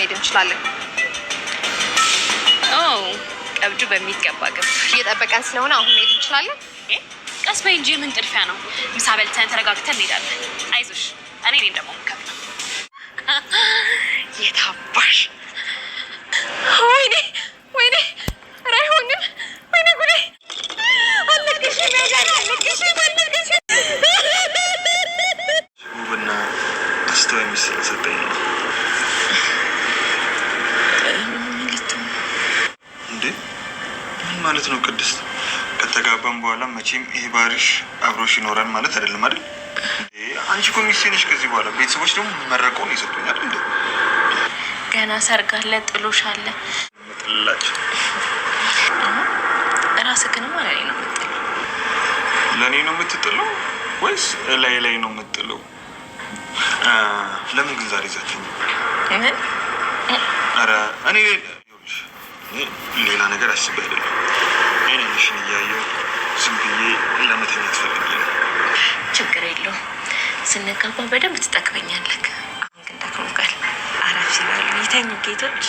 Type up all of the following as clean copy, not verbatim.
መሄድ እንችላለን። ቀብዱ በሚገባ ገብቷል። እየጠበቀን ስለሆነ አሁን መሄድ እንችላለን። ቀስ በይ እንጂ ምን ጥድፊያ ነው? ምሳ በልተን ተረጋግተን እንሄዳለን። አይዞሽ፣ እኔ ደግሞ የምከፍለው። የታባሽ ወይኔ ወይኔ ኧረ አይሆንም። ወይኔ ጉዴ አለቅሽ ነገር አለቅሽ አለቅሽ ውብና ደስታው የሚሰጠኝ እንዴ ምን ማለት ነው? ቅድስት ከተጋባን በኋላ መቼም ይሄ ባህሪሽ አብሮሽ ይኖራል ማለት አይደለም አይደል? አንቺ እኮ ሚስቴ ነሽ። ከዚህ በኋላ ቤተሰቦች ደግሞ መረቀውን ይሰጡኛል እንዴ? ገና ሰርግ አለ፣ ጥሎሽ አለ። ምጥላቸው ራስህ ግን ማለት ነው የምትጥለው። ለእኔ ነው የምትጥለው ወይስ ላይ ነው የምትጥለው? ለምን ግን ዛሬ ዛተኝ? ኧረ እኔ ሌላ ነገር አስቤ አይደለም። አይነሽን እያየሁ ዝም ብዬ ለመተኛት ፈልጌ ነው። ችግር የለውም። ስንጋባ በደንብ ትጠቅመኛለህ። አሁን ግን ደክሞኛል። አረፍ ሲባሉ ይተኙ ጌቶች።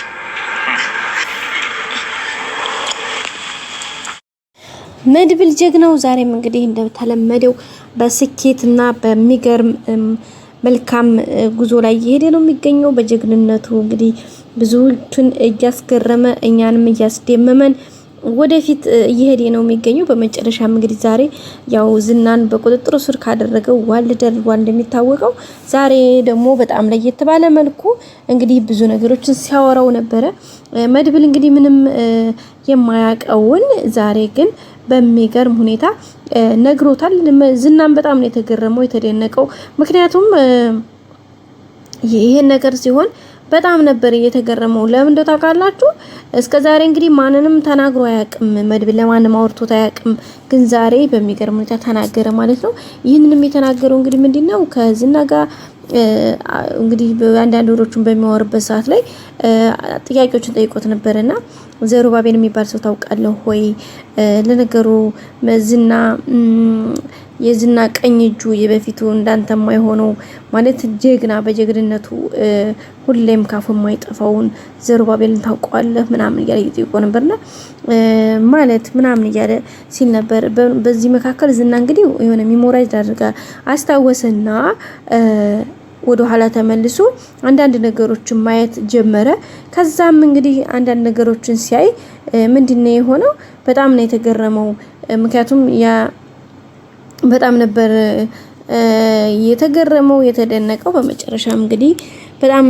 መድብል ጀግናው ዛሬም እንግዲህ እንደተለመደው በስኬትና በሚገርም መልካም ጉዞ ላይ እየሄደ ነው የሚገኘው። በጀግንነቱ እንግዲህ ብዙዎችን እያስገረመ እኛንም እያስደመመን ወደፊት እየሄደ ነው የሚገኘው። በመጨረሻም እንግዲህ ዛሬ ያው ዝናን በቁጥጥሩ ስር ካደረገው ዋልደር እንደሚታወቀው ዛሬ ደግሞ በጣም ለየት ባለ መልኩ እንግዲህ ብዙ ነገሮችን ሲያወራው ነበረ። መድብል እንግዲህ ምንም የማያውቀውን ዛሬ ግን በሚገርም ሁኔታ ነግሮታል። ዝናን በጣም ነው የተገረመው የተደነቀው። ምክንያቱም ይሄን ነገር ሲሆን በጣም ነበር የተገረመው። ለምን እንደው ታውቃላችሁ? እስከዛሬ እንግዲህ ማንንም ተናግሮ አያውቅም። መድብል ለማንም አውርቶት አያውቅም። ግን ዛሬ በሚገርም ሁኔታ ተናገረ ማለት ነው። ይህንንም የተናገረው እንግዲህ ምንድነው ከዝና ጋር እንግዲህ አንዳንድ ወሮችን በሚያወርበት ሰዓት ላይ ጥያቄዎችን ጠይቆት ነበርና ዘሩባቤል የሚባል ሰው ታውቃለህ ወይ? ለነገሩ ዝና የዝና ቀኝ እጁ የበፊቱ እንዳንተማ የሆነው ማለት ጀግና በጀግንነቱ ሁሌም ካፉ የማይጠፋውን ዘሩባቤልን ታውቀዋለህ ምናምን እያለ ይጠይቆ ነበርና ማለት ምናምን እያለ ሲል ነበር። በዚህ መካከል ዝና እንግዲህ የሆነ ሚሞራይዝ አድርጋ አስታወሰና ወደ ኋላ ተመልሶ አንዳንድ ነገሮችን ማየት ጀመረ። ከዛም እንግዲህ አንዳንድ ነገሮችን ሲያይ ምንድነው የሆነው? በጣም ነው የተገረመው። ምክንያቱም ያ በጣም ነበር የተገረመው የተደነቀው። በመጨረሻም እንግዲህ በጣም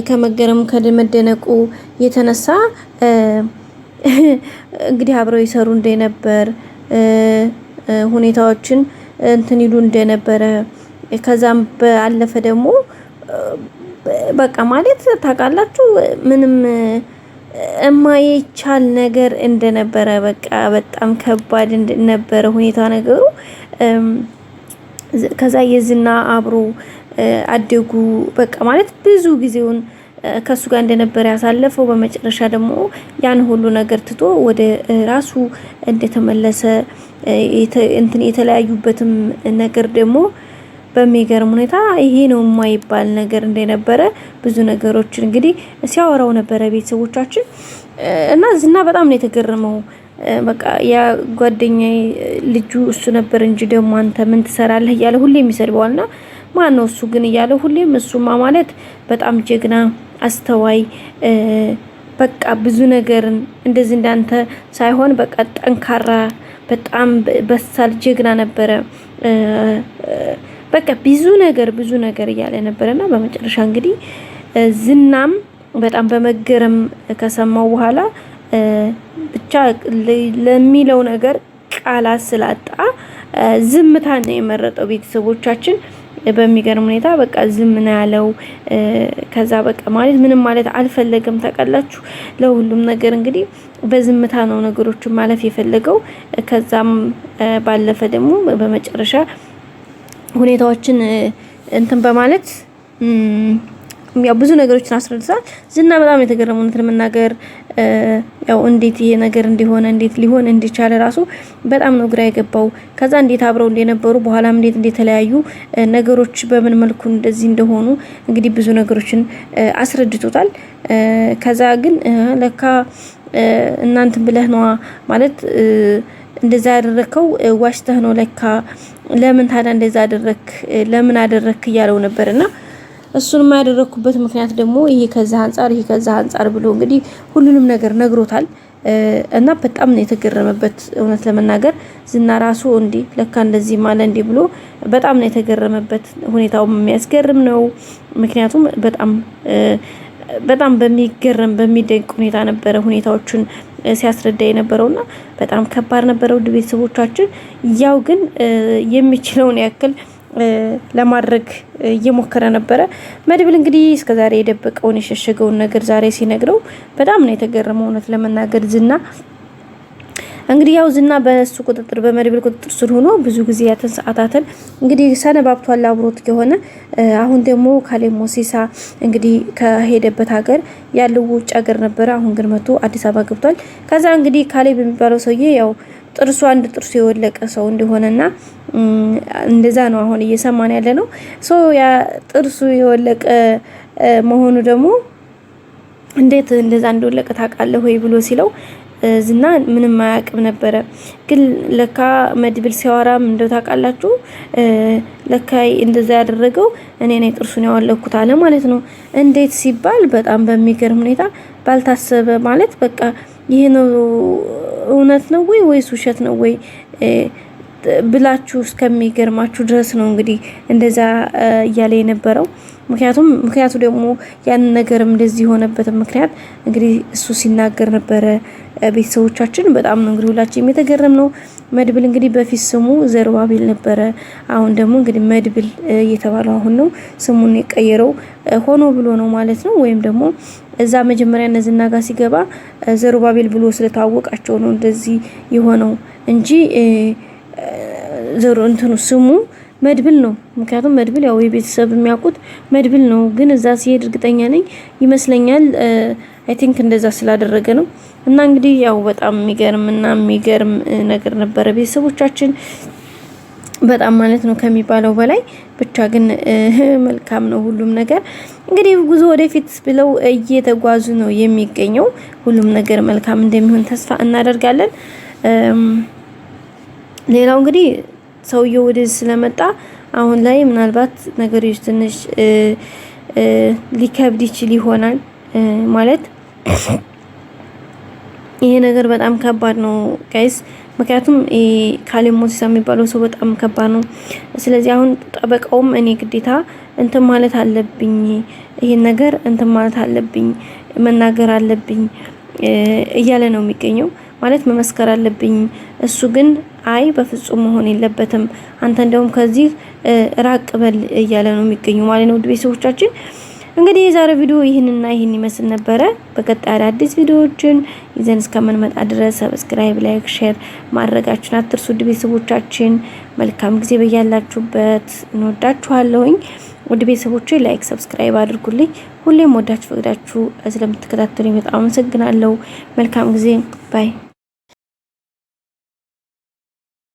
ከመገረሙ ከመደነቁ የተነሳ እንግዲህ አብረው ይሰሩ እንደነበር ሁኔታዎችን እንትን ይሉ እንደነበረ ከዛም ባለፈ ደግሞ በቃ ማለት ታውቃላችሁ ምንም የማይቻል ነገር እንደነበረ በቃ በጣም ከባድ እንደነበረ ሁኔታ ነገሩ። ከዛ የዝና አብሮ አደጉ በቃ ማለት ብዙ ጊዜውን ከሱ ጋር እንደነበረ ያሳለፈው በመጨረሻ ደግሞ ያን ሁሉ ነገር ትቶ ወደ ራሱ እንደተመለሰ እንትን የተለያዩበትም ነገር ደግሞ በሚገርም ሁኔታ ይሄ ነው የማይባል ነገር እንደነበረ ብዙ ነገሮችን እንግዲህ ሲያወራው ነበረ ቤተሰቦቻችን እና ዝና በጣም ነው የተገረመው። በቃ ያ ጓደኛዬ ልጁ እሱ ነበር እንጂ ደግሞ አንተ ምን ትሰራለህ እያለ ሁሌም ይሰድበዋልና ማን ነው እሱ ግን እያለ ሁሌም እሱማ ማለት በጣም ጀግና አስተዋይ በቃ ብዙ ነገርን እንደዚህ እንዳንተ ሳይሆን በቃ ጠንካራ በጣም በሳል ጀግና ነበረ። በቃ ብዙ ነገር እያለ ነበርና በመጨረሻ እንግዲህ ዝናም በጣም በመገረም ከሰማው በኋላ ብቻ ለሚለው ነገር ቃላት ስላጣ ዝምታን ነው የመረጠው። ቤተሰቦቻችን በሚገርም ሁኔታ በቃ ዝም ነው ያለው። ከዛ በቃ ማለት ምንም ማለት አልፈለገም። ታውቃላችሁ ለሁሉም ነገር እንግዲህ በዝምታ ነው ነገሮችን ማለፍ የፈለገው። ከዛም ባለፈ ደግሞ በመጨረሻ ሁኔታዎችን እንትን በማለት ያው ብዙ ነገሮችን አስረድቷል። ዝና በጣም የተገረመው እውነት ለመናገር ያው እንዴት ይሄ ነገር እንዲሆነ እንዴት ሊሆን እንዲቻለ ራሱ በጣም ነው ግራ የገባው። ከዛ እንዴት አብረው እንደነበሩ በኋላም እንዴት እንደተለያዩ ነገሮች በምን መልኩ እንደዚህ እንደሆኑ እንግዲህ ብዙ ነገሮችን አስረድቶታል። ከዛ ግን ለካ እናንተ ብለህ ነው ማለት እንደዛ ያደረከው ዋሽተህ ነው ለካ ለምን ታዲያ እንደዛ አደረክ ለምን አደረክ እያለው ነበርና እሱንም ያደረኩበት ምክንያት ደግሞ ይሄ ከዛ አንፃር ብሎ እንግዲህ ሁሉንም ነገር ነግሮታል። እና በጣም ነው የተገረመበት እውነት ለመናገር ዝና ራሱ እንዲ ለካ እንደዚህ ማለ እንዲ ብሎ በጣም ነው የተገረመበት። ሁኔታው የሚያስገርም ነው። ምክንያቱም በጣም በሚገርም በሚደንቅ ሁኔታ ነበረ ሁኔታዎችን ሲያስረዳ የነበረውና በጣም ከባድ ነበረ። ውድ ቤተሰቦቻችን ያው ግን የሚችለውን ያክል ለማድረግ እየሞከረ ነበረ። መድብል እንግዲህ እስከዛሬ የደበቀውን የሸሸገውን ነገር ዛሬ ሲነግረው በጣም ነው የተገረመው እውነት ለመናገር ዝና። እንግዲህ ያው ዝና በሱ ቁጥጥር በመድብል ቁጥጥር ስር ሆኖ ብዙ ጊዜያትን ሰዓታትን እንግዲህ ሰነባብቷል አብሮት የሆነ አሁን ደግሞ ካሌብ ሞሲሳ እንግዲህ ከሄደበት ሀገር ያለው ውጭ ሀገር ነበረ። አሁን ግን መጥቶ አዲስ አበባ ገብቷል። ከዛ እንግዲህ ካሌብ የሚባለው ሰውዬ ያው አንድ ጥርሱ የወለቀ ሰው እንደሆነና እንደዛ ነው አሁን እየሰማን ያለ ነው። ያ ጥርሱ የወለቀ መሆኑ ደግሞ እንዴት እንደዛ እንደወለቀ ታውቃለህ ወይ ብሎ ሲለው ዝና ምንም አያውቅም ነበረ። ግን ለካ መድብል ሲያወራም እንደው ታውቃላችሁ ለካ እንደዛ ያደረገው እኔ ነኝ ጥርሱን ያወለኩት አለ ማለት ነው። እንዴት ሲባል በጣም በሚገርም ሁኔታ ባልታሰበ ማለት በቃ ይሄ ነው እውነት ነው ወይስ ውሸት ነው ወይ ብላችሁ እስከሚገርማችሁ ድረስ ነው እንግዲህ እንደዛ እያለ የነበረው። ምክንያቱ ደግሞ ያን ነገርም እንደዚህ የሆነበት ምክንያት እንግዲህ እሱ ሲናገር ነበረ። ቤተሰቦቻችን በጣም ነው እንግዲህ ሁላችንም የተገረም ነው። መድብል እንግዲህ በፊት ስሙ ዘሩባቤል ነበረ። አሁን ደግሞ እንግዲህ መድብል እየተባለው አሁን ነው ስሙን የቀየረው ሆኖ ብሎ ነው ማለት ነው። ወይም ደግሞ እዛ መጀመሪያ እነዚህና ጋር ሲገባ ዘሩባቤል ብሎ ስለታወቃቸው ነው እንደዚህ የሆነው እንጂ ስሙ መድብል ነው። ምክንያቱም መድብል ያው የቤተሰብ የሚያውቁት መድብል ነው። ግን እዛ ሲሄድ እርግጠኛ ነኝ ይመስለኛል አይ ቲንክ እንደዛ ስላደረገ ነው። እና እንግዲህ ያው በጣም የሚገርም ነገር ነበረ ቤተሰቦቻችን በጣም ማለት ነው ከሚባለው በላይ ብቻ ግን መልካም ነው ሁሉም ነገር። እንግዲህ ጉዞ ወደፊት ብለው እየተጓዙ ነው የሚገኘው። ሁሉም ነገር መልካም እንደሚሆን ተስፋ እናደርጋለን። ሌላው እንግዲህ ሰውየው ወደዚህ ስለመጣ አሁን ላይ ምናልባት ነገሮች ትንሽ ሊከብድ ይችል ይሆናል ማለት ይሄ ነገር በጣም ከባድ ነው ጋይስ። ምክንያቱም ካሌብ ሞሲሳ የሚባለው ሰው በጣም ከባድ ነው። ስለዚህ አሁን ጠበቃውም እኔ ግዴታ እንትን ማለት አለብኝ ይሄን ነገር እንትን ማለት አለብኝ መናገር አለብኝ እያለ ነው የሚገኘው ማለት መመስከር አለብኝ። እሱ ግን አይ በፍጹም መሆን የለበትም አንተ እንደውም ከዚህ ራቅ በል እያለ ነው የሚገኘው ማለት ነው። ውድ ቤተሰቦቻችን እንግዲህ የዛሬው ቪዲዮ ይህን ይመስል ነበረ። በቀጣይ አዳዲስ ቪዲዮዎችን ይዘን እስከምንመጣ ድረስ ሰብስክራይብ፣ ላይክ፣ ሼር ማድረጋችሁን አትርሱ። ውድ ቤተሰቦቻችን መልካም ጊዜ በያላችሁበት እንወዳችኋለሁኝ። ውድ ቤተሰቦቼ ላይክ፣ ሰብስክራይብ አድርጉልኝ። ሁሌም ወዳችሁ ፈቅዳችሁ ስለምትከታተሉኝ በጣም አመሰግናለሁ። መልካም ጊዜ ባይ